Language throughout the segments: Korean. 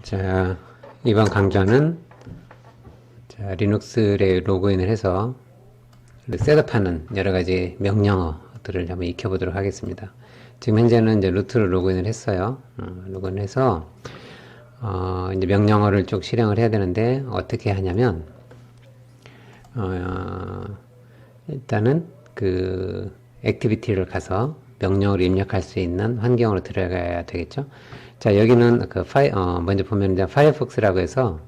자, 이번 강좌는 리눅스에 로그인을 해서 셋업하는 여러 가지 명령어들을 한번 익혀보도록 하겠습니다. 지금 현재는 이제 루트로 로그인을 했어요. 로그인해서 이제 명령어를 쭉 실행을 해야 되는데 어떻게 하냐면 일단은 그 액티비티를 가서 명령을 입력할 수 있는 환경으로 들어가야 되겠죠. 자, 여기는 그 먼저 보면 이제 파이어폭스라고 해서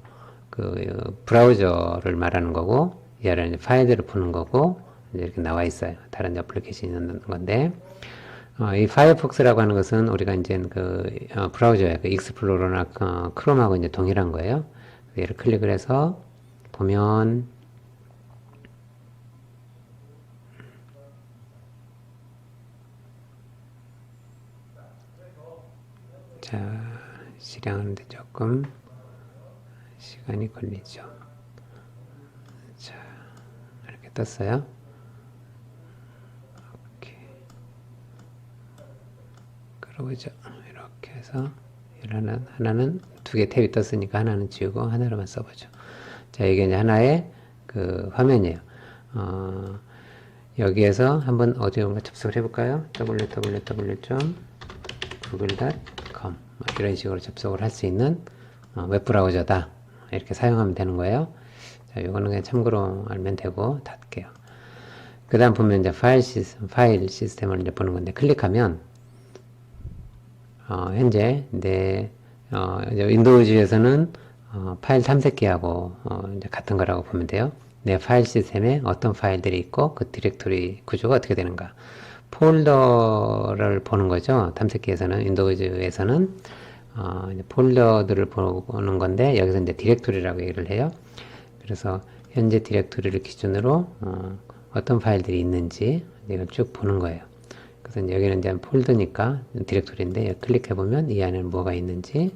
그 브라우저를 말하는 거고, 이 아래는 파일들을 보는 거고, 이제 이렇게 나와 있어요. 다른 애플리케이션이 있는 건데, 이 파이어폭스라고 하는 것은 우리가 이제 그 브라우저에 그 익스플로러나 크롬하고 이제 동일한 거예요. 얘를 클릭을 해서 보면 자, 실행하는데 조금 시간이 걸리죠. 자, 이렇게 떴어요. 이렇게 끌어보죠. 이렇게 해서 하나는 두 개 탭이 떴으니까 하나는 지우고 하나로만 써보죠. 자, 이게 이제 하나의 그 화면이에요. 여기에서 한번 어디론가 접속을 해볼까요? www.google.com 이런 식으로 접속을 할 수 있는 웹브라우저다. 이렇게 사용하면 되는 거예요. 자, 이거는 그냥 참고로 알면 되고 닫게요. 그 다음 보면 이제 파일 시스템을 이제 보는 건데 클릭하면 현재 이제 윈도우즈에서는 파일 탐색기하고 이제 같은 거라고 보면 돼요. 내 파일 시스템에 어떤 파일들이 있고 그 디렉토리 구조가 어떻게 되는가. 폴더를 보는 거죠. 탐색기에서는 윈도우즈에서는 이제 폴더들을 보는 건데 여기서 이제 디렉토리라고 얘기를 해요. 그래서 현재 디렉토리를 기준으로 어떤 파일들이 있는지 이걸 쭉 보는 거예요. 그래서 여기는 이제 폴더니까 디렉토리인데 여기 클릭해보면 이 안에 뭐가 있는지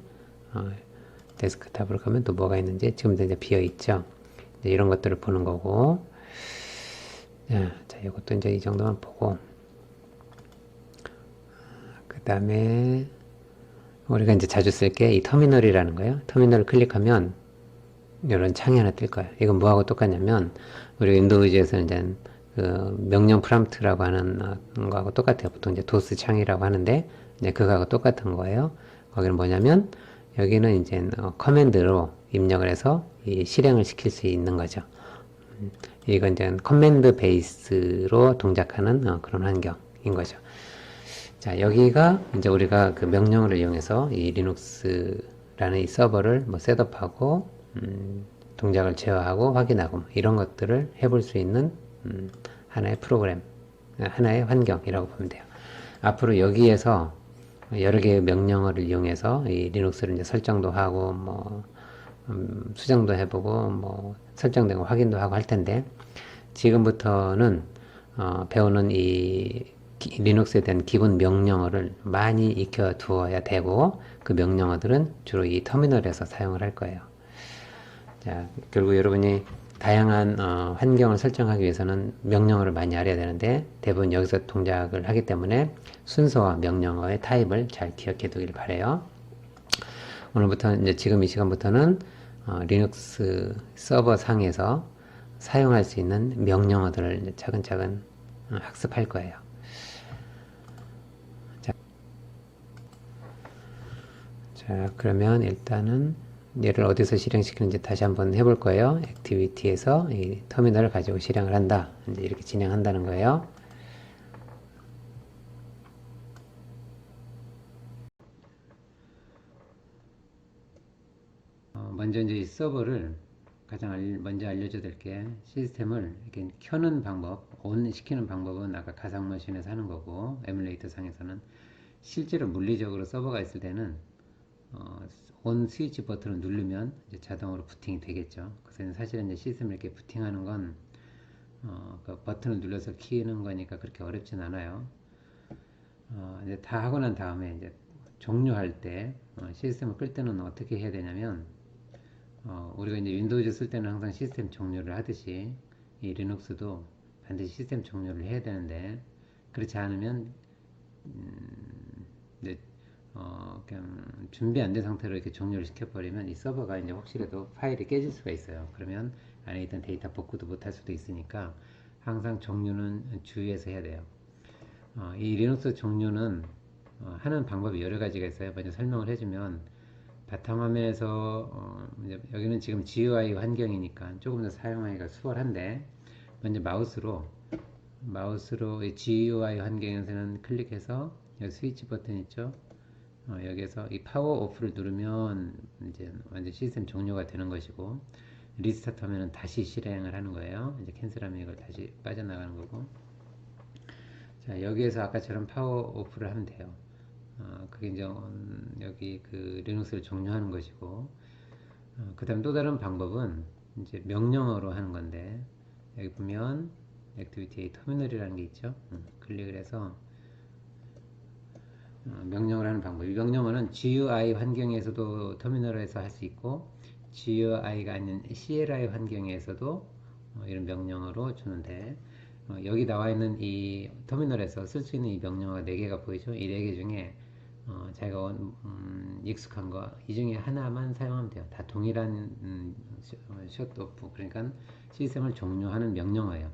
데스크탑으로 가면 또 뭐가 있는지 지금도 이제 비어있죠. 이제 이런 것들을 보는 거고 자, 이것도 이제 이 정도만 보고 그 다음에 우리가 이제 자주 쓸 게 이 터미널이라는 거예요. 터미널을 클릭하면 이런 창이 하나 뜰 거예요. 이건 뭐하고 똑같냐면 우리 윈도우즈에서 이제 그 명령 프롬프트라고 하는 거하고 똑같아요. 보통 이제 도스 창이라고 하는데 이제 그거하고 똑같은 거예요. 거기는 뭐냐면 여기는 이제 커맨드로 입력을 해서 이 실행을 시킬 수 있는 거죠. 이건 이제 커맨드 베이스로 동작하는 그런 환경인 거죠. 자, 여기가 이제 우리가 그 명령어를 이용해서 이 리눅스라는 이 서버를 뭐 셋업하고 동작을 제어하고 확인하고 이런 것들을 해볼 수 있는 하나의 프로그램, 하나의 환경이라고 보면 돼요. 앞으로 여기에서 여러 개의 명령어를 이용해서 이 리눅스를 이제 설정도 하고 뭐 수정도 해보고 뭐 설정된 거 확인도 하고 할 텐데 지금부터는 배우는 이 리눅스에 대한 기본 명령어를 많이 익혀 두어야 되고 그 명령어들은 주로 이 터미널에서 사용을 할 거예요. 자, 결국 여러분이 다양한 환경을 설정하기 위해서는 명령어를 많이 알아야 되는데 대부분 여기서 동작을 하기 때문에 순서와 명령어의 타입을 잘 기억해 두길 바래요. 오늘부터 이제 지금 이 시간부터는 리눅스 서버 상에서 사용할 수 있는 명령어들을 차근차근 학습할 거예요. 자, 그러면 일단은 얘를 어디서 실행시키는지 다시 한번 해볼 거예요. 액티비티에서 이 터미널을 가지고 실행을 한다. 이제 이렇게 진행한다는 거예요. 먼저 이제 이 서버를 가장 먼저 알려줘야 될 게 시스템을 이렇게 켜는 방법, 온 시키는 방법은 아까 가상머신에서 하는 거고 에뮬레이터 상에서는 실제로 물리적으로 서버가 있을 때는 온 스위치 버튼을 누르면 이제 자동으로 부팅이 되겠죠. 그래서 사실은 이제 시스템을 이렇게 부팅하는 건 그 버튼을 눌러서 키는 거니까 그렇게 어렵진 않아요. 이제 다 하고 난 다음에 이제 종료할 때 시스템을 끌 때는 어떻게 해야 되냐면 우리가 이제 윈도우즈 쓸 때는 항상 시스템 종료를 하듯이 이 리눅스도 반드시 시스템 종료를 해야 되는데 그렇지 않으면 이제 그냥 준비 안 된 상태로 이렇게 종료를 시켜버리면 이 서버가 이제 혹시라도 파일이 깨질 수가 있어요. 그러면 안에 있던 데이터 복구도 못할 수도 있으니까 항상 종료는 주의해서 해야 돼요. 이 리눅스 종료는 하는 방법이 여러 가지가 있어요. 먼저 설명을 해주면 바탕화면에서 이제 여기는 지금 GUI 환경이니까 조금 더 사용하기가 수월한데 먼저 마우스로 이 GUI 환경에서는 클릭해서 여기 스위치 버튼 있죠. 여기에서 이 파워 오프를 누르면 이제 완전 시스템 종료가 되는 것이고 리스타트 하면은 다시 실행을 하는 거예요. 이제 캔슬하면 이걸 다시 빠져나가는 거고. 자, 여기에서 아까처럼 파워 오프를 하면 돼요. 그게 이제 여기 그 리눅스를 종료하는 것이고, 그 다음 또 다른 방법은 이제 명령어로 하는 건데, 여기 보면 액티비티 A 터미널이라는 게 있죠. 클릭을 해서 명령을 하는 방법. 이 명령어는 GUI 환경에서도 터미널에서 할 수 있고, GUI가 아닌 CLI 환경에서도 이런 명령어로 주는데, 여기 나와 있는 이 터미널에서 쓸 수 있는 이 명령어가 4개가 보이죠? 이 4개 중에 자기가 익숙한 거 이 중에 하나만 사용하면 돼요. 다 동일한 셧오프 그러니까 시스템을 종료하는 명령어예요.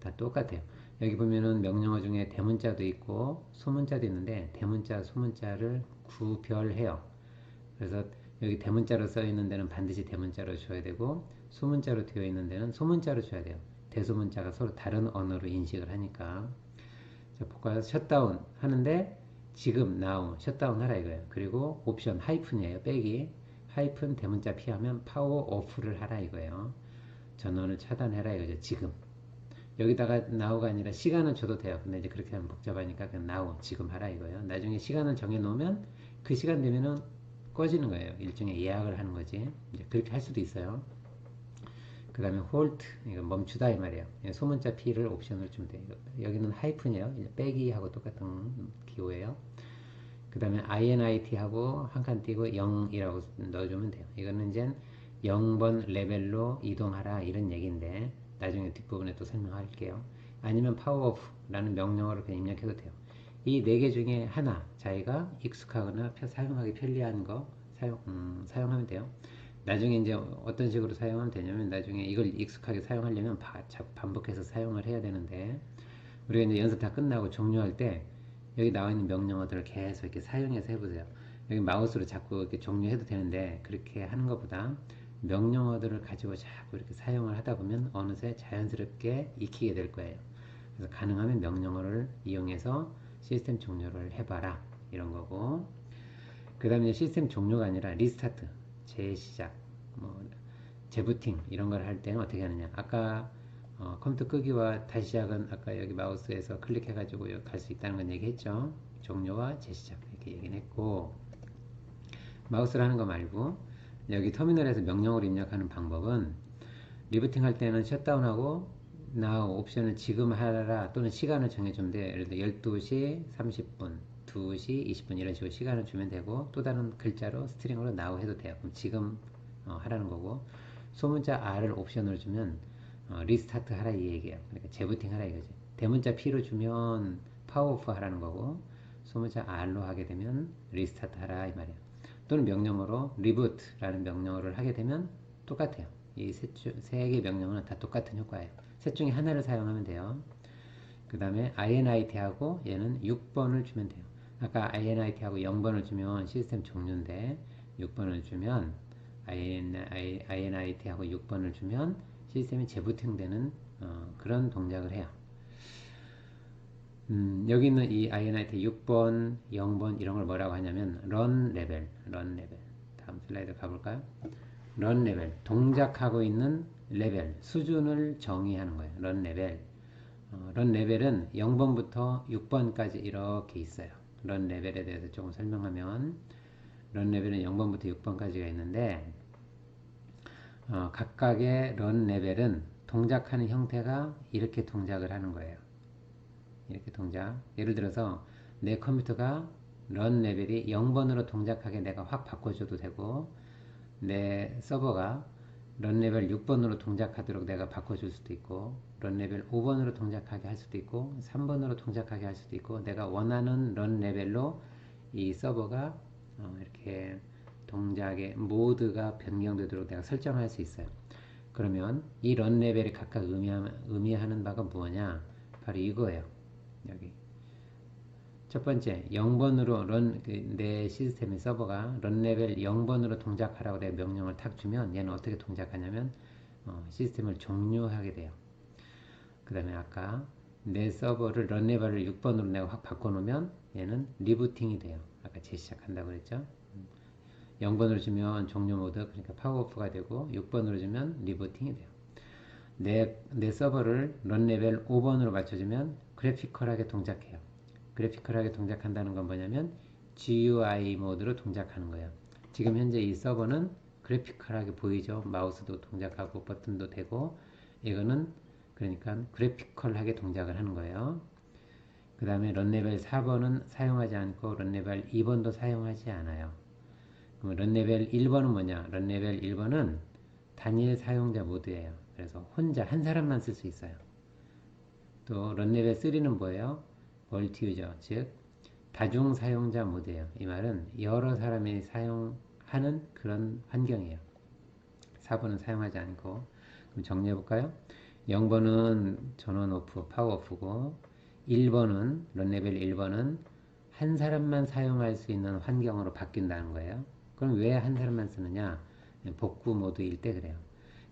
다 똑같아요. 여기 보면은 명령어 중에 대문자도 있고 소문자도 있는데 대문자, 소문자를 구별해요. 그래서 여기 대문자로 써 있는 데는 반드시 대문자로 줘야 되고 소문자로 되어 있는 데는 소문자로 줘야 돼요. 대소문자가 서로 다른 언어로 인식을 하니까. 자, 볼까요? 셧다운 하는데 지금 now 셧다운 하라 이거예요. 그리고 옵션 하이픈이에요. 빼기 하이픈 대문자 피하면 파워 오프를 하라 이거예요. 전원을 차단해라 이거죠. 지금 여기다가 now가 아니라 시간을 줘도 돼요. 근데 이제 그렇게 하면 복잡하니까 그냥 now 지금 하라 이거예요. 나중에 시간을 정해 놓으면 그 시간 되면은 꺼지는 거예요. 일종의 예약을 하는 거지. 이제 그렇게 할 수도 있어요. 그 다음에 hold 이거 멈추다 이 말이에요. 소문자 P를 옵션을 주면 돼요. 여기는 하이픈이에요. 빼기하고 똑같은 기호예요. 그 다음에 init 하고 한 칸 띄고 0이라고 넣어주면 돼요. 이거는 이제 0번 레벨로 이동하라 이런 얘기인데 나중에 뒷부분에 또 설명할게요. 아니면 poweroff라는 명령어를 그냥 입력해도 돼요. 이 4개 중에 하나 자기가 익숙하거나 사용하기 편리한 거 사용하면 돼요. 나중에 이제 어떤 식으로 사용하면 되냐면 나중에 이걸 익숙하게 사용하려면 반복해서 사용을 해야 되는데 우리가 이제 연습 다 끝나고 종료할 때 여기 나와 있는 명령어들을 계속 이렇게 사용해서 해보세요. 여기 마우스로 자꾸 이렇게 종료해도 되는데 그렇게 하는 것보다 명령어들을 가지고 자꾸 이렇게 사용을 하다 보면 어느새 자연스럽게 익히게 될 거예요. 그래서 가능하면 명령어를 이용해서 시스템 종료를 해봐라 이런 거고 그 다음에 시스템 종료가 아니라 리스타트 재시작 뭐 재부팅 이런 걸 할 때는 어떻게 하느냐 아까 컴퓨터 끄기와 다시 시작은 아까 여기 마우스에서 클릭해 가지고 갈 수 있다는 건 얘기했죠. 종료와 재시작 이렇게 얘기는 했고 마우스를 하는 거 말고 여기 터미널에서 명령어를 입력하는 방법은 리부팅 할 때는 셧다운하고 now 옵션을 지금 하라 또는 시간을 정해주면 돼요. 예를 들어 12시 30분 2시 20분 이런 식으로 시간을 주면 되고 또 다른 글자로 스트링으로 now 해도 돼요. 그럼 지금 하라는 거고 소문자 R을 옵션으로 주면 리스타트 하라 이 얘기예요. 그러니까 재부팅 하라 이거지. 대문자 P로 주면 파워 오프 하라는 거고 소문자 R로 하게 되면 리스타트 하라 이 말이에요. 또는 명령어로 리부트라는 명령어를 하게 되면 똑같아요. 이 세 개 명령어는 다 똑같은 효과예요. 셋 중에 하나를 사용하면 돼요. 그 다음에 init하고 얘는 6번을 주면 돼요. 아까 init하고 0번을 주면 시스템 종료인데 6번을 주면 init하고 6번을 주면 시스템이 재부팅되는 그런 동작을 해요. 여기 있는 이 init 6번, 0번 이런 걸 뭐라고 하냐면 run level 다음 슬라이드 가볼까요? run level 동작하고 있는 레벨 수준을 정의하는 거예요. run level은 0번부터 6번까지 이렇게 있어요. run level에 대해서 조금 설명하면 run level은 0번부터 6번까지가 있는데 각각의 run level은 동작하는 형태가 이렇게 동작을 하는 거예요. 이렇게 동작. 예를 들어서 내 컴퓨터가 run 레벨이 0번으로 동작하게 내가 확 바꿔줘도 되고 내 서버가 run 레벨 6번으로 동작하도록 내가 바꿔줄 수도 있고 run 레벨 5번으로 동작하게 할 수도 있고 3번으로 동작하게 할 수도 있고 내가 원하는 run 레벨로 이 서버가 이렇게 동작의 모드가 변경되도록 내가 설정할 수 있어요. 그러면 이 런 레벨이 각각 의미하는 바가 뭐냐? 바로 이거예요. 여기 첫 번째 0번으로 내 시스템의 서버가 런 레벨 0번으로 동작하라고 내가 명령을 탁 주면 얘는 어떻게 동작하냐면 시스템을 종료하게 돼요. 그 다음에 아까 내 서버를 런 레벨을 6번으로 내가 확 바꿔놓으면 얘는 리부팅이 돼요. 아까 재시작한다고 그랬죠. 0번으로 주면 종료 모드, 그러니까 파워오프가 되고 6번으로 주면 리부팅이 돼요. 내 서버를 런 레벨 5번으로 맞춰주면 그래피컬하게 동작해요. 그래피컬하게 동작한다는 건 뭐냐면 GUI 모드로 동작하는 거예요. 지금 현재 이 서버는 그래피컬하게 보이죠. 마우스도 동작하고 버튼도 되고, 이거는 그러니까 그래피컬하게 동작을 하는 거예요. 그 다음에 런레벨 4번은 사용하지 않고 런레벨 2번도 사용하지 않아요. 그럼 런레벨 1번은 뭐냐? 런레벨 1번은 단일 사용자 모드예요. 그래서 혼자 한 사람만 쓸 수 있어요. 또 런레벨 3는 뭐예요? 멀티 유저, 즉 다중 사용자 모드예요. 이 말은 여러 사람이 사용하는 그런 환경이에요. 4번은 사용하지 않고. 그럼 정리해 볼까요? 0번은 전원 오프, 파워 오프고, 1번은 런레벨 1번은 한 사람만 사용할 수 있는 환경으로 바뀐다는 거예요. 그럼 왜 한 사람만 쓰느냐? 복구 모드일 때 그래요.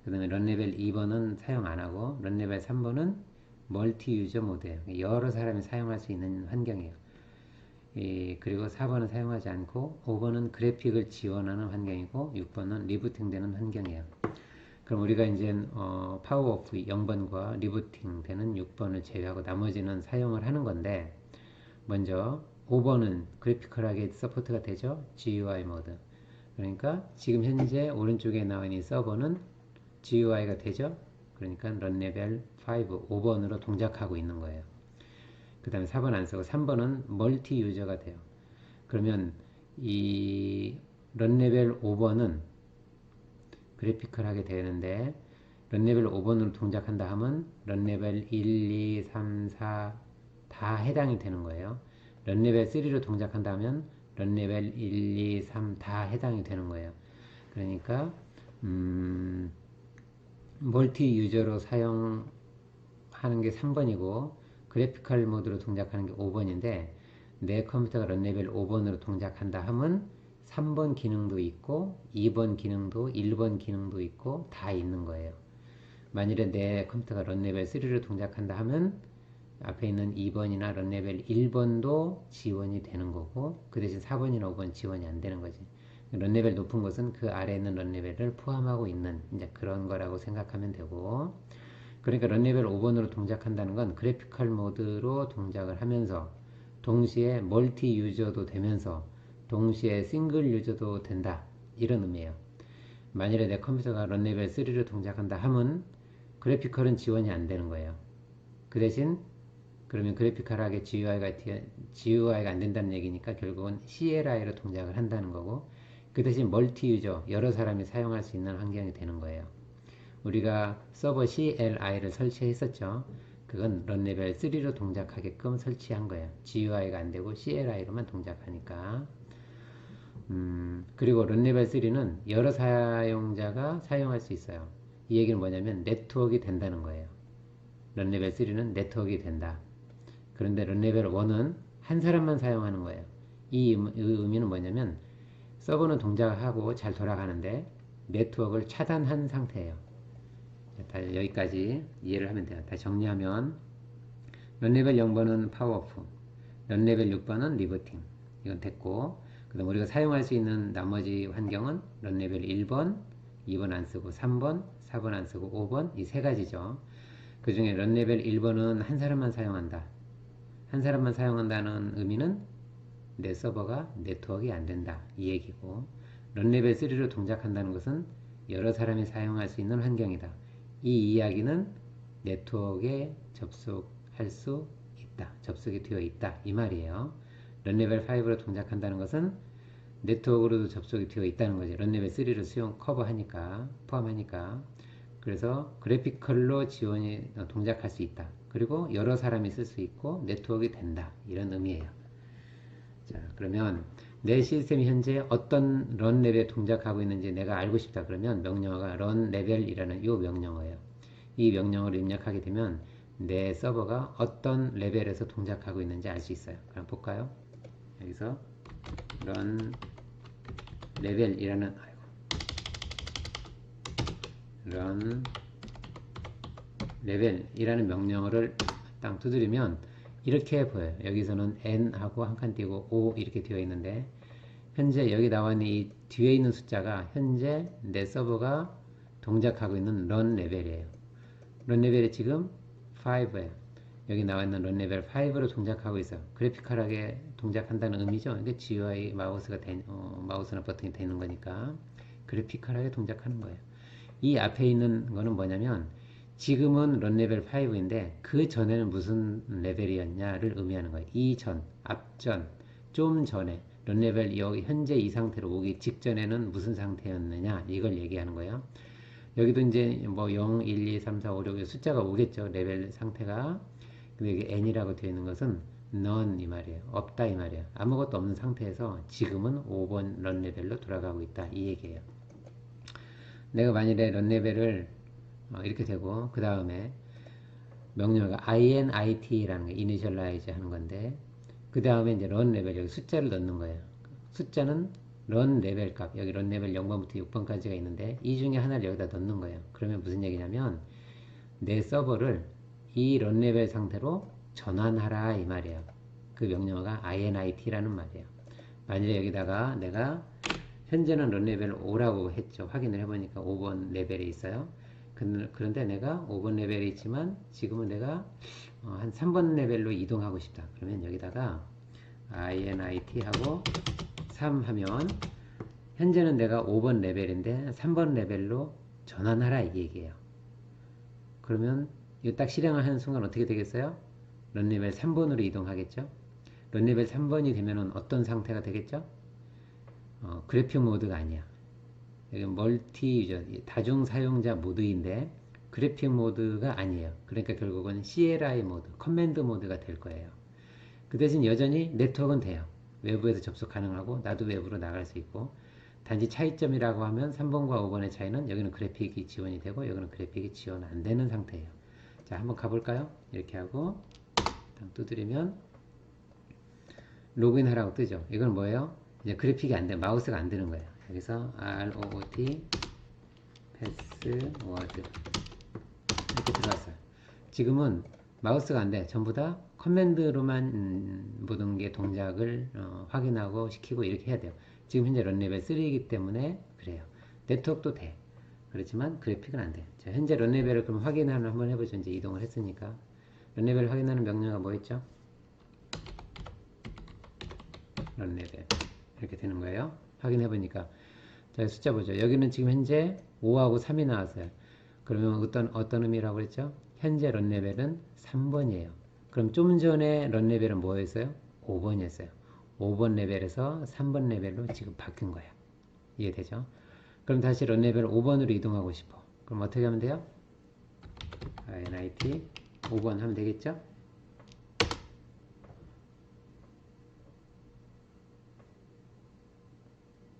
그 다음에 런레벨 2번은 사용 안 하고, 런레벨 3번은 멀티 유저 모드예요. 여러 사람이 사용할 수 있는 환경이에요. 그리고 4번은 사용하지 않고 5번은 그래픽을 지원하는 환경이고 6번은 리부팅 되는 환경이에요. 그럼 우리가 이제 파워 오프 0번과 리부팅 되는 6번을 제외하고 나머지는 사용을 하는 건데, 먼저 5번은 그래피컬하게 서포트가 되죠. GUI 모드. 그러니까 지금 현재 오른쪽에 나와 있는 서버는 GUI가 되죠. 그러니까 런레벨 5, 5번으로 동작하고 있는 거예요. 그 다음에 4번 안 쓰고 3번은 멀티 유저가 돼요. 그러면 이 런레벨 5번은 그래피컬하게 되는데, 런레벨 5번으로 동작한다 하면 런레벨 1, 2, 3, 4 다 해당이 되는 거예요. 런레벨 3로 동작한다 하면 런레벨 1, 2, 3 다 해당이 되는 거예요. 그러니까 멀티 유저로 사용하는 게 3번이고 그래피컬 모드로 동작하는 게 5번인데, 내 컴퓨터가 런레벨 5번으로 동작한다 하면 3번 기능도 있고 2번 기능도 1번 기능도 있고 다 있는 거예요. 만일에 내 컴퓨터가 런레벨 3로 동작한다 하면 앞에 있는 2번이나 런레벨 1번도 지원이 되는 거고, 그 대신 4번이나 5번 지원이 안 되는 거지. 런레벨 높은 것은 그 아래에 있는 런레벨을 포함하고 있는 이제 그런 거라고 생각하면 되고, 그러니까 런레벨 5번으로 동작한다는 건 그래피컬 모드로 동작을 하면서 동시에 멀티 유저도 되면서 동시에 싱글 유저도 된다, 이런 의미예요. 만일에 내 컴퓨터가 런레벨 3로 동작한다 하면 그래피컬은 지원이 안 되는 거예요. 그 대신 그러면 그래피컬하게 GUI가 안 된다는 얘기니까 결국은 CLI로 동작을 한다는 거고, 그 대신 멀티 유저, 여러 사람이 사용할 수 있는 환경이 되는 거예요. 우리가 서버 CLI를 설치했었죠. 그건 런레벨 3로 동작하게끔 설치한 거예요. GUI가 안 되고 CLI로만 동작하니까. 그리고 런레벨 3는 여러 사용자가 사용할 수 있어요. 이 얘기는 뭐냐면 네트워크가 된다는 거예요. 런레벨 3는 네트워크가 된다. 그런데 런레벨 1은 한 사람만 사용하는 거예요. 이 의미는 뭐냐면 서버는 동작하고 잘 돌아가는데 네트워크를 차단한 상태예요. 여기까지 이해를 하면 돼요. 다시 정리하면 런레벨 0번은 파워오프, 런레벨 6번은 리부팅, 이건 됐고, 그 다음 우리가 사용할 수 있는 나머지 환경은 런레벨 1번, 2번 안 쓰고 3번, 4번 안 쓰고 5번, 이 세 가지죠. 그 중에 런레벨 1번은 한 사람만 사용한다. 한 사람만 사용한다는 의미는 내 서버가 네트워크가 안 된다, 이 얘기고, 런레벨 3로 동작한다는 것은 여러 사람이 사용할 수 있는 환경이다. 이 이야기는 네트워크에 접속할 수 있다, 접속이 되어 있다, 이 말이에요. 런레벨 5로 동작한다는 것은 네트워크로도 접속이 되어 있다는 거죠. 런레벨 3로 커버하니까, 포함하니까. 그래서 그래피컬로 지원이 동작할 수 있다. 그리고 여러 사람이 쓸 수 있고 네트워크가 된다, 이런 의미예요. 자, 그러면 내 시스템이 현재 어떤 런 레벨에 동작하고 있는지 내가 알고 싶다. 그러면 명령어가 run level이라는 이 명령어예요. 이 명령어를 입력하게 되면 내 서버가 어떤 레벨에서 동작하고 있는지 알 수 있어요. 그럼 볼까요? 여기서 run level이라는 run level이라는 명령어를 딱 두드리면 이렇게 보여요. 여기서는 n하고 한 칸 띄고 5 이렇게 되어 있는데 현재 여기 나와 있는 이 뒤에 있는 숫자가 현재 내 서버가 동작하고 있는 런 레벨이에요. 런 레벨이 지금 5예요. 여기 나와 있는 런 레벨 5로 동작하고 있어요. 그래픽컬하게 동작한다는 의미죠. 이게 GUI 마우스나 버튼이 되는 거니까 그래픽컬하게 동작하는 거예요. 이 앞에 있는 거는 뭐냐면 지금은 런 레벨 5인데 그 전에는 무슨 레벨이었냐를 의미하는 거예요. 이전, 앞전, 좀 전에 런 레벨 여기 현재 이 상태로 오기 직전에는 무슨 상태였느냐 이걸 얘기하는 거예요. 여기도 이제 뭐 0, 1, 2, 3, 4, 5, 6 숫자가 오겠죠. 레벨 상태가. 근데 여기 n이라고 되어 있는 것은 none 이 말이에요. 없다 이 말이에요. 아무것도 없는 상태에서 지금은 5번 런 레벨로 돌아가고 있다 이 얘기예요. 내가 만일에 런 레벨을 이렇게 되고 그 다음에 명령어가 init라는 게 이니셜라이즈 하는 건데 그 다음에 이제 런 레벨 여기 숫자를 넣는 거예요. 숫자는 런 레벨 값 여기 런 레벨 0번부터 6번까지가 있는데 이 중에 하나를 여기다 넣는 거예요. 그러면 무슨 얘기냐면 내 서버를 이 런 레벨 상태로 전환하라 이 말이에요. 그 명령어가 init라는 말이에요. 만일에 여기다가 내가 현재는 런 레벨 5라고 했죠. 확인을 해보니까 5번 레벨에 있어요. 그런데 내가 5번 레벨에 있지만 지금은 내가 한 3번 레벨로 이동하고 싶다. 그러면 여기다가 init 하고 3 하면 현재는 내가 5번 레벨인데 3번 레벨로 전환하라 이 얘기예요. 그러면 이거 딱 실행을 하는 순간 어떻게 되겠어요? 런 레벨 3번으로 이동하겠죠? 런 레벨 3번이 되면 어떤 상태가 되겠죠? 그래픽 모드가 아니야. 여기 멀티 유저, 다중 사용자 모드인데 그래픽 모드가 아니에요. 그러니까 결국은 CLI 모드, 커맨드 모드가 될 거예요. 그 대신 여전히 네트워크는 돼요. 외부에서 접속 가능하고 나도 외부로 나갈 수 있고 단지 차이점이라고 하면 3번과 5번의 차이는 여기는 그래픽이 지원이 되고 여기는 그래픽이 지원 안 되는 상태예요. 자, 한번 가볼까요? 이렇게 하고 딱 두드리면 로그인 하라고 뜨죠. 이건 뭐예요? 이제 그래픽이 안 돼, 마우스가 안 되는 거예요. 여기서 ROOT 패스워드 이렇게 들어갔어요. 지금은 마우스가 안 돼. 전부 다 커맨드로만 모든 게 동작을 확인하고 시키고 이렇게 해야 돼요. 지금 현재 런 레벨 3이기 때문에 그래요. 네트워크도 돼. 그렇지만 그래픽은 안 돼. 자, 현재 런 레벨을 그럼 확인하는 한번 해보죠. 이제 이동을 했으니까. 런 레벨 확인하는 명령어가 뭐였죠? 런 레벨 이렇게 되는 거예요. 확인해보니까 자, 숫자 보죠. 여기는 지금 현재 5하고 3이 나왔어요. 그러면 어떤 의미라고 그랬죠? 현재 런 레벨은 3번이에요. 그럼 좀 전에 런 레벨은 뭐였어요? 5번이었어요. 5번 레벨에서 3번 레벨로 지금 바뀐 거예요. 이해되죠? 그럼 다시 런 레벨 5번으로 이동하고 싶어. 그럼 어떻게 하면 돼요? init 5번 하면 되겠죠?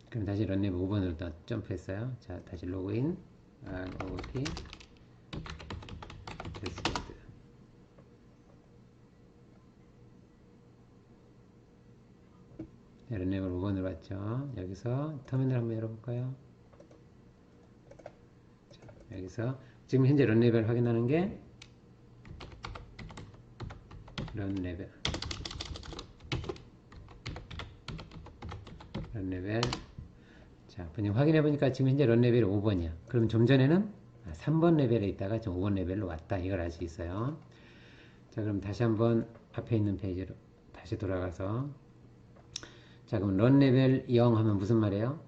그럼 다시 런 레벨 5번으로 또 점프했어요. 자, 다시 로그인 ROT 패스워드 런 레벨 5번으로 왔죠. 여기서 터미널 한번 열어볼까요? 자, 여기서 지금 현재 런 레벨 확인하는 게 런 레벨 자, 그냥 확인해 보니까 지금 현재 런 레벨이 5번이야. 그럼 좀 전에는 3번 레벨에 있다가 지금 5번 레벨로 왔다. 이걸 알 수 있어요. 자, 그럼 다시 한번 앞에 있는 페이지로 다시 돌아가서 자, 그럼 런 레벨 0 하면 무슨 말이에요?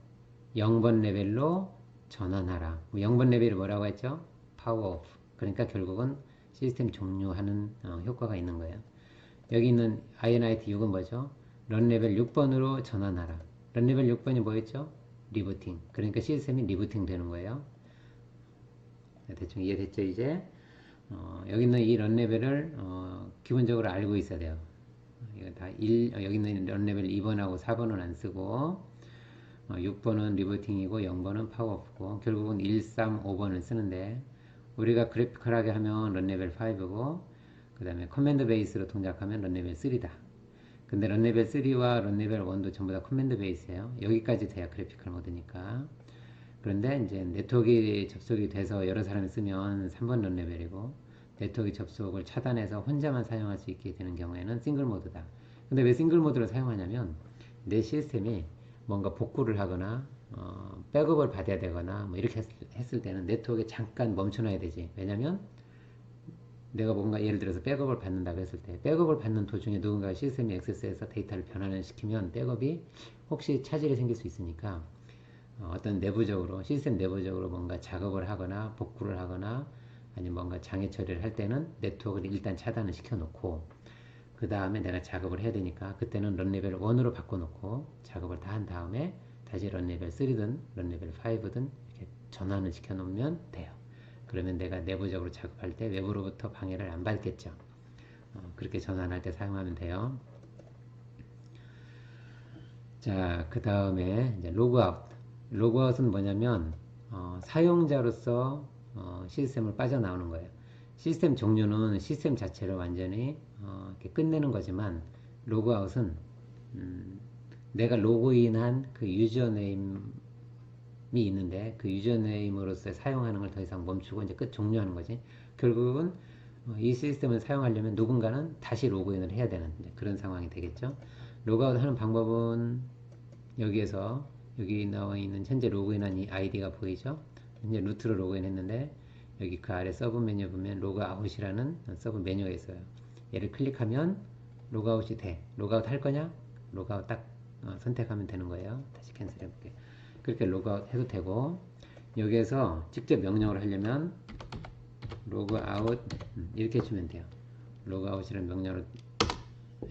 0번 레벨로 전환하라. 0번 레벨이 뭐라고 했죠? 파워 오프. 그러니까 결국은 시스템 종료하는 효과가 있는 거예요. 여기 있는 init 6은 뭐죠? 런 레벨 6번으로 전환하라. 런 레벨 6번이 뭐였죠? 리부팅. 그러니까 시스템이 리부팅 되는 거예요. 대충 이해됐죠, 이제? 여기 있는 이 런 레벨을 기본적으로 알고 있어야 돼요. 이거 다 1, 여기 있는 런레벨 2번하고 4번은 안 쓰고 6번은 리버팅이고 0번은 파워오프고 결국은 1, 3, 5번을 쓰는데 우리가 그래피컬하게 하면 런레벨 5고 그 다음에 커맨드 베이스로 동작하면 런레벨 3다. 근데 런레벨 3와 런레벨 1도 전부 다 커맨드 베이스예요. 여기까지 돼야 그래피컬 모드니까. 그런데 이제 네트워크에 접속이 돼서 여러 사람이 쓰면 3번 런레벨이고 네트워크 접속을 차단해서 혼자만 사용할 수 있게 되는 경우에는 싱글 모드다. 근데 왜 싱글 모드를 사용하냐면 내 시스템이 뭔가 복구를 하거나 백업을 받아야 되거나 뭐 이렇게 했을 때는 네트워크에 잠깐 멈춰놔야 되지. 왜냐면 내가 뭔가 예를 들어서 백업을 받는다고 했을 때 백업을 받는 도중에 누군가 시스템이 액세스해서 데이터를 변환을 시키면 백업이 혹시 차질이 생길 수 있으니까 어떤 내부적으로 시스템 내부적으로 뭔가 작업을 하거나 복구를 하거나 아니면 뭔가 장애 처리를 할 때는 네트워크를 일단 차단을 시켜 놓고 그 다음에 내가 작업을 해야 되니까 그때는 런레벨 1으로 바꿔 놓고 작업을 다 한 다음에 다시 런레벨 3든 런레벨 5든 이렇게 전환을 시켜 놓으면 돼요. 그러면 내가 내부적으로 작업할 때 외부로부터 방해를 안 받겠죠. 그렇게 전환할 때 사용하면 돼요. 자, 그 다음에 이제 로그아웃. 로그아웃은 뭐냐면 사용자로서 시스템을 빠져나오는 거예요. 시스템 종료는 시스템 자체를 완전히 이렇게 끝내는 거지만 로그아웃은 내가 로그인한 그 유저네임이 있는데 그 유저네임으로서 사용하는 걸 더 이상 멈추고 이제 끝 종료하는 거지. 결국은 이 시스템을 사용하려면 누군가는 다시 로그인을 해야 되는 그런 상황이 되겠죠. 로그아웃 하는 방법은 여기에서 여기 나와 있는 현재 로그인한 이 아이디가 보이죠? 현재 루트로 로그인 했는데 여기 그 아래 서브 메뉴 보면 로그아웃이라는 서브 메뉴가 있어요. 얘를 클릭하면 로그아웃이 돼. 로그아웃 할 거냐? 로그아웃 딱 선택하면 되는 거예요. 다시 캔슬 해볼게요. 그렇게 로그아웃 해도 되고 여기에서 직접 명령을 하려면 로그아웃 이렇게 해주면 돼요. 로그아웃이라는 명령을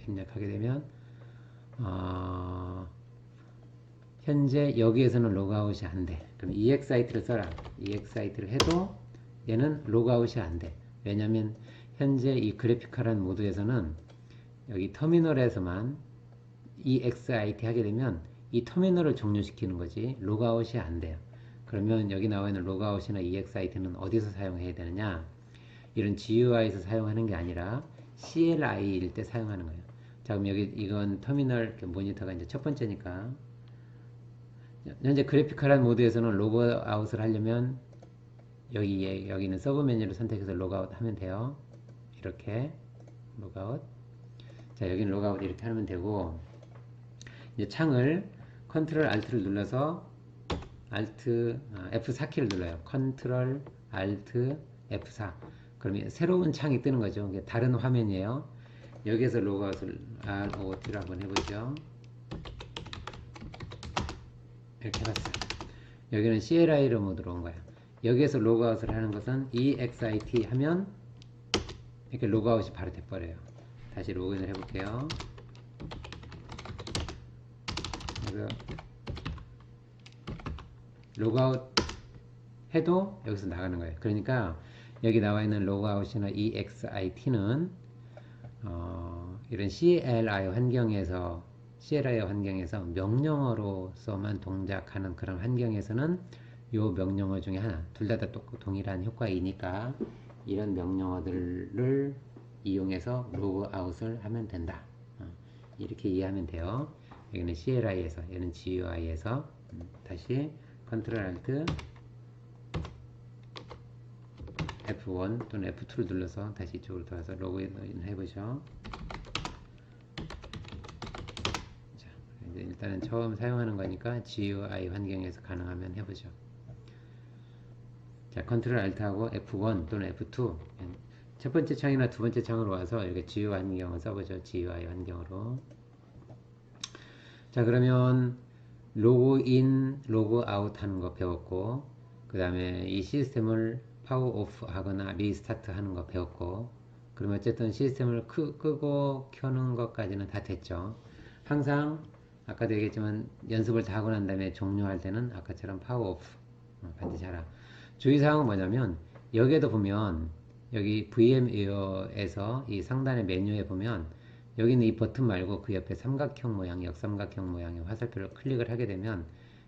입력하게 되면 현재 여기에서는 로그아웃이 안 돼. 그럼 EXIT를 써라. EXIT를 해도 얘는 로그아웃이 안 돼. 왜냐면 현재 이 그래피컬한 모드에서는 여기 터미널에서만 EXIT 하게 되면 이 터미널을 종료시키는 거지 로그아웃이 안 돼요. 그러면 여기 나와 있는 로그아웃이나 EXIT는 어디서 사용해야 되느냐? 이런 GUI에서 사용하는 게 아니라 CLI일 때 사용하는 거예요. 자, 그럼 여기 이건 터미널 모니터가 이제 첫 번째니까 현재 그래피컬한 모드에서는 로그아웃을 하려면 여기는 서브 메뉴를 선택해서 로그아웃 하면 돼요. 이렇게 로그아웃. 자, 여기는 로그아웃 이렇게 하면 되고 이제 창을 컨트롤 알트를 눌러서 F4키를 눌러요. 컨트롤 알트 F4. 그러면 새로운 창이 뜨는 거죠. 다른 화면이에요. 여기에서 로그아웃을 ROT를 한번 해보죠. 이렇게 해봤어요. 여기는 CLI로 모드로 온 거야. 여기에서 로그아웃을 하는 것은 EXIT 하면 이렇게 로그아웃이 바로 돼버려요. 다시 로그인을 해볼게요. 그래서 로그아웃 해도 여기서 나가는 거예요. 그러니까 여기 나와 있는 로그아웃이나 EXIT는 이런 CLI 환경에서 명령어로서만 동작하는 그런 환경에서는 이 명령어 중에 하나, 둘 다 동일한 효과이니까 이런 명령어들을 이용해서 로그아웃을 하면 된다. 이렇게 이해하면 돼요. 여기는 CLI에서, 얘는 GUI에서 다시 컨트롤 알트 F1 또는 F2를 눌러서 다시 이쪽으로 돌아서 로그인 해보죠. 자, 이제 일단은 처음 사용하는 거니까 GUI 환경에서 가능하면 해보죠. 자, 컨트롤 알트하고 F1 또는 F2 첫 번째 창이나 두 번째 창으로 와서 이렇게 GUI 환경을 써보죠. GUI 환경으로. 자, 그러면 로그인, 로그아웃 하는 거 배웠고 그 다음에 이 시스템을 파워 오프 하거나 리스타트 하는 거 배웠고 그러면 어쨌든 시스템을 끄고 켜는 것까지는 다 됐죠. 항상 아까도 얘기했지만 연습을 다 하고 난 다음에 종료할 때는 아까처럼 파워 오프 반드시 하라. 주의사항은 뭐냐면 여기에도 보면 여기 VMware에서 이 상단의 메뉴에 보면 여기 있는 이 버튼 말고 그 옆에 삼각형 모양, 역삼각형 모양의 화살표를 클릭을 하게 되면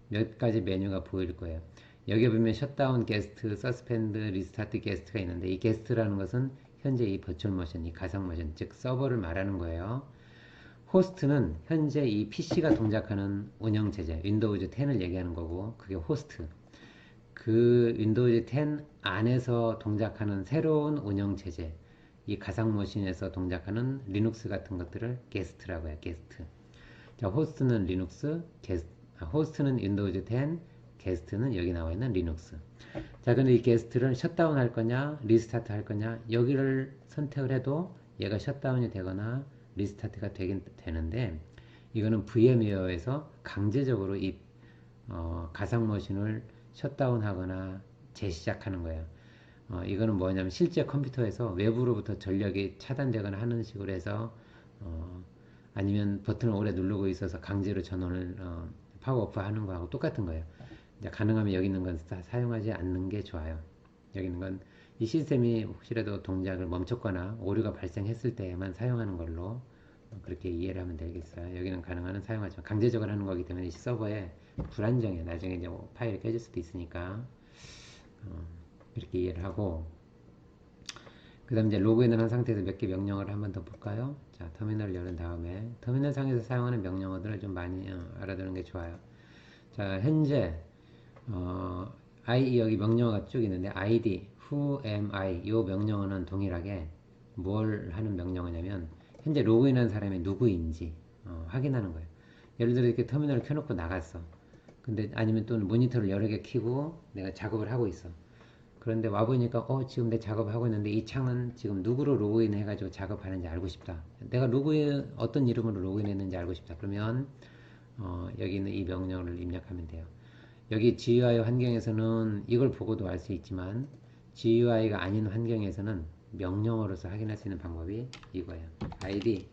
몇 가지 메뉴가 보일 거예요. 여기 보면 셧다운 게스트, 서스펜드, 리스타트 게스트가 있는데 이 게스트라는 것은 현재 이 버추얼 머신, 이 가상 머신, 즉 서버를 말하는 거예요. 호스트는 현재 이 PC가 동작하는 운영체제, 윈도우즈 10을 얘기하는 거고 그게 호스트. 그 윈도우즈 10 안에서 동작하는 새로운 운영체제, 이 가상머신에서 동작하는 리눅스 같은 것들을 게스트라고 해요. 게스트. 자, 호스트는 리눅스, 호스트는 윈도우즈 10, 게스트는 여기 나와 있는 리눅스. 자, 근데 이 게스트를 셧다운 할 거냐, 리스타트 할 거냐, 여기를 선택을 해도 얘가 셧다운이 되거나 리스타트가 되긴 되는데, 이거는 VM웨어에서 강제적으로 이 가상머신을 셧다운 하거나 재시작하는 거예요. 이거는 뭐냐면 실제 컴퓨터에서 외부로부터 전력이 차단되거나 하는 식으로 해서 아니면 버튼을 오래 누르고 있어서 강제로 전원을 파워 오프 하는 거하고 똑같은 거예요. 이제 가능하면 여기 있는 건 사용하지 않는 게 좋아요. 여기 있는 건 이 시스템이 혹시라도 동작을 멈췄거나 오류가 발생했을 때만 사용하는 걸로 그렇게 이해를 하면 되겠어요. 여기는 가능한 한 사용하지만 강제적으로 하는 거기 때문에 이 서버에 불안정해. 나중에 이제 파일이 깨질 수도 있으니까 이렇게 이해를 하고, 그 다음 이제 로그인을 한 상태에서 몇 개 명령어를 한 번 더 볼까요? 자, 터미널을 열은 다음에 터미널 상에서 사용하는 명령어들을 좀 많이 알아두는 게 좋아요. 자, 현재 여기 명령어가 쭉 있는데 id, who am I 이 명령어는 동일하게 뭘 하는 명령어냐면 현재 로그인한 사람이 누구인지 확인하는 거예요. 예를 들어 이렇게 터미널을 켜놓고 나갔어. 근데 아니면 또는 모니터를 여러 개 켜고 내가 작업을 하고 있어. 그런데 와보니까 지금 내 작업을 하고 있는데 이 창은 지금 누구로 로그인 해가지고 작업하는지 알고 싶다. 내가 어떤 이름으로 로그인 했는지 알고 싶다. 그러면 여기 있는 이 명령어를 입력하면 돼요. 여기 GUI 환경에서는 이걸 보고도 알 수 있지만 GUI가 아닌 환경에서는 명령어로서 확인할 수 있는 방법이 이거예요. id